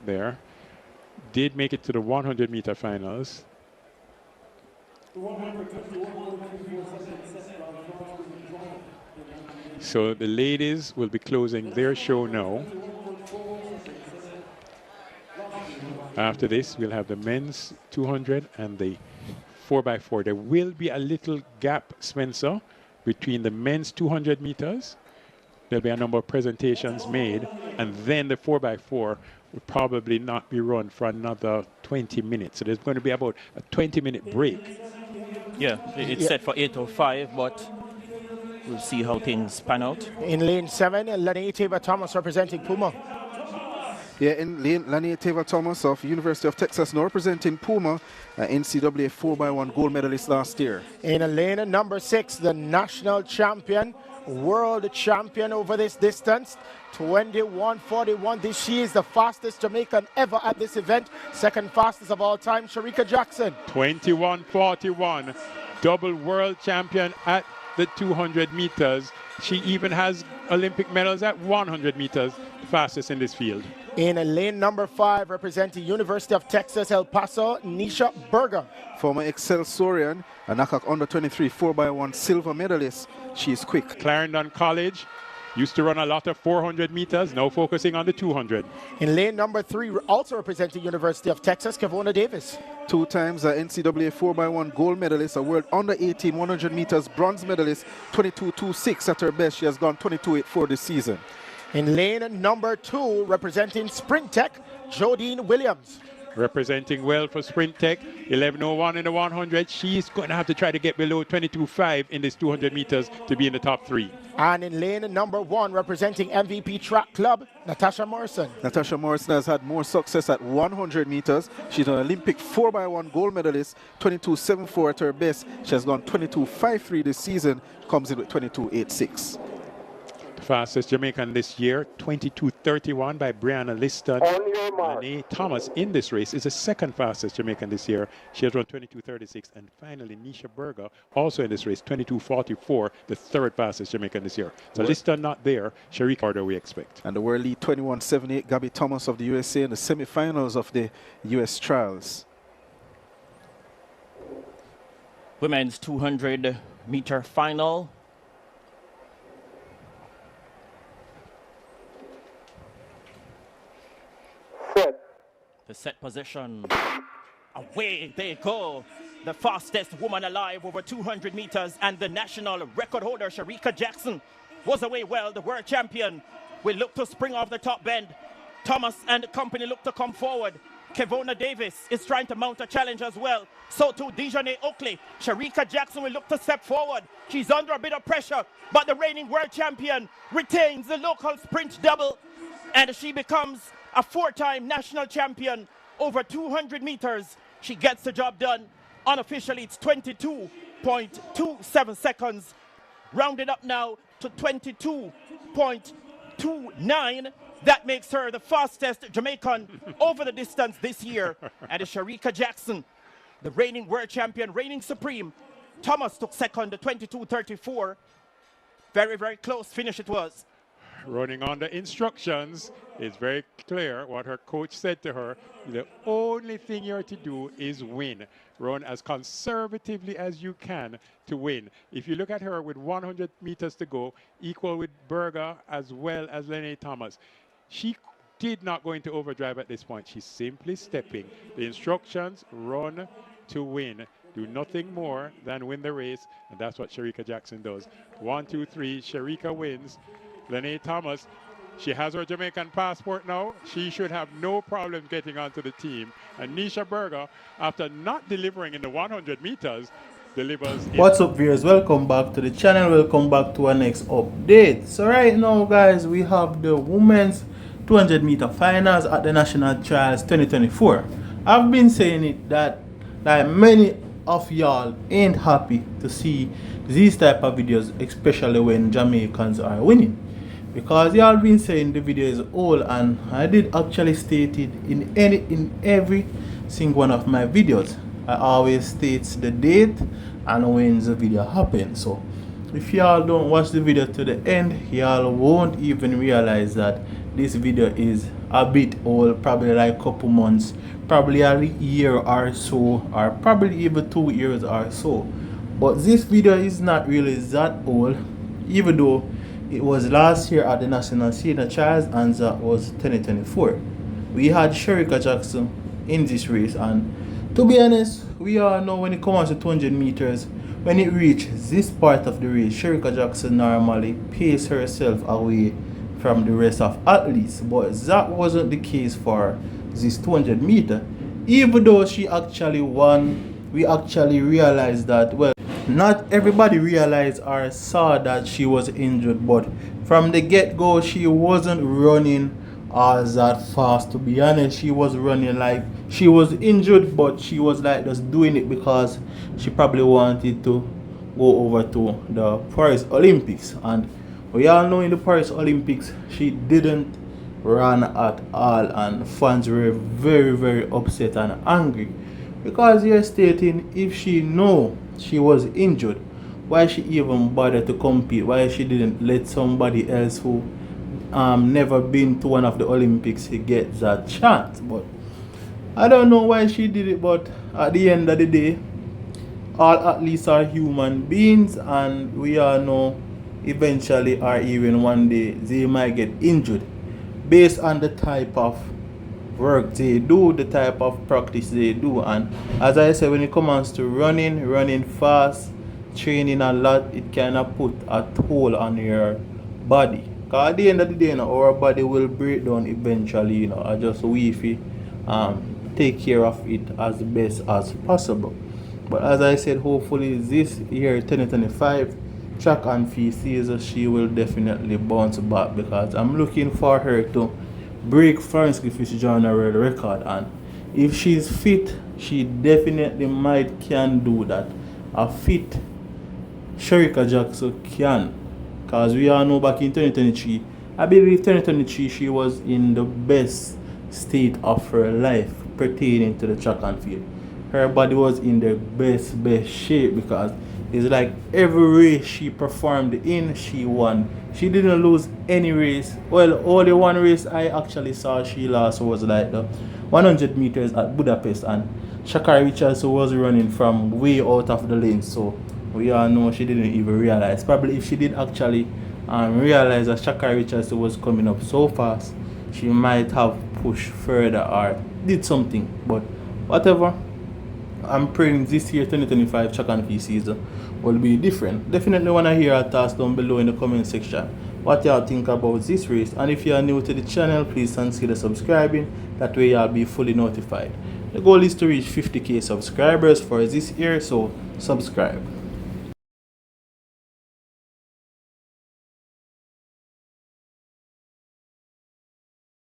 out there, did make it to the 100-meter finals. So the ladies will be closing their show now. After this, we'll have the men's 200 and the 4x4. There will be a little gap, Spencer, between the men's 200 meters. There'll be a number of presentations made, and then the 4x4 will probably not be run for another 20 minutes. So there's going to be about a 20-minute break. Yeah, it's set for 8:05, but we'll see how things pan out. In lane 7, Lenny Thomas representing Puma. Yeah, in lane, Lani Thomas of University of Texas now representing Puma, NCAA 4x1 gold medalist last year. In lane number 6, the national champion, world champion over this distance, 21:41. She is the fastest Jamaican ever at this event, second fastest of all time, Shericka Jackson. 21:41, double world champion at the 200 meters. She even has Olympic medals at 100 meters, fastest in this field. In lane number 5, representing University of Texas, El Paso, Nisha Berger. Former Excelsorian, a knockout under 23 4x1 silver medalist. She is quick. Clarendon College, used to run a lot of 400 meters, now focusing on the 200. In lane number 3, also representing University of Texas, Kevona Davis. 2 times NCAA 4x1 gold medalist, a world under 18 100 meters bronze medalist, 22.26 at her best. She has gone 22.84 this season. In lane number 2, representing Sprint Tech, Jodine Williams. Representing well for Sprint Tech, 11:01 in the 100. She's going to have to try to get below 22.5 in this 200 meters to be in the top 3. And in lane number 1, representing MVP Track Club, Natasha Morrison. Natasha Morrison has had more success at 100 meters. She's an Olympic 4x1 gold medalist, 22.74 at her best. She has gone 22.53 this season, comes in with 22.86. Fastest Jamaican this year, 22:31 by Brianna Liston. Lene Thomas in this race is the second fastest Jamaican this year. She has run 22:36. And finally, Nisha Berger, also in this race, 22:44, the third fastest Jamaican this year. So Liston not there. Shericka order we expect. And the world lead 21.78, Gabby Thomas of the USA in the semifinals of the US trials. Women's 200-meter final. The set position. Away they go. The fastest woman alive over 200 meters and the national record holder, Shericka Jackson, was away well. The world champion will look to spring off the top bend. Thomas and the company look to come forward. Kevona Davis is trying to mount a challenge as well. So too Dejanay Oakley. Shericka Jackson will look to step forward. She's under a bit of pressure, but the reigning world champion retains the local sprint double, and she becomes a 4-time national champion over 200 meters. She gets the job done. Unofficially, it's 22.27 seconds. Rounded up now to 22.29. That makes her the fastest Jamaican over the distance this year. And it's Shericka Jackson, the reigning world champion, reigning supreme. Thomas took second, the 22.34. Very, very close finish it was. Running on the instructions, it's very clear what her coach said to her. The only thing you're to do is win. Run as conservatively as you can to win. If you look at her with 100 meters to go, equal with Berger as well as Lene Thomas, she did not go into overdrive at this point. She's simply stepping. The instructions, run to win. Do nothing more than win the race, and that's what Shericka Jackson does. 1, 2, 3, Shericka wins. Lene Thomas, she has her Jamaican passport now. She should have no problem getting onto the team. And Nisha Berger, after not delivering in the 100 meters, delivers. What's up, viewers? Welcome back to the channel. Welcome back to our next update. So right now, guys, we have the women's 200-meter finals at the National Trials 2024. I've been saying it that like many of y'all ain't happy to see these type of videos, especially when Jamaicans are winning. Because y'all been saying the video is old, and I did actually state it in every single one of my videos. I always state the date and when the video happened. So if y'all don't watch the video to the end, y'all won't even realize that this video is a bit old, probably like a couple months, probably a year or so, or probably even 2 years or so. But this video is not really that old, even though it was last year at the National Senior Trials and that was 2024. We had Shericka Jackson in this race, and to be honest, we all know when it comes to 200 meters, when it reaches this part of the race, Shericka Jackson normally paces herself away from the rest of athletes, but that wasn't the case for this 200 meter. Even though she actually won, we actually realized that, well, not everybody realized or saw that she was injured, but from the get-go she wasn't running as that fast. To be honest, she was running like she was injured, but she was like just doing it because she probably wanted to go over to the Paris Olympics. And we all know in the Paris Olympics she didn't run at all, and fans were very upset and angry because you're stating if she know she was injured, why she even bothered to compete, why she didn't let somebody else who never been to one of the Olympics get that chance. But I don't know why she did it, but at the end of the day, all athletes are human beings, and we all know eventually or even one day they might get injured based on the type of work they do, the type of practice they do. And as I said, when it comes to running fast, training a lot, it cannot put a toll on your body. Because at the end of the day, you know, our body will break down eventually, you know. I just we take care of it as best as possible. But as I said, hopefully this year 2025 track and field season, she will definitely bounce back, because I'm looking for her to break Florence Griffiths Joyner world record, and if she's fit, she definitely can do that. A fit Shericka Jackson can, because we all know back in 2023, I believe 2023, she was in the best state of her life pertaining to the track and field. Her body was in the best shape, because it's like every race she performed in, she won. She didn't lose any race. Well, only one race I actually saw she lost was like the 100 meters at Budapest, and Sha'Carri Richardson was running from way out of the lane, so we all know she didn't even realize. Probably if she did actually realize that Sha'Carri Richardson was coming up so fast, she might have pushed further or did something. But whatever, I'm praying this year 2025 track and field season will be different. Definitely want to hear your thoughts down below in the comment section. What y'all think about this race, and if you are new to the channel, please consider subscribing. That way y'all be fully notified. The goal is to reach 50k subscribers for this year, so subscribe.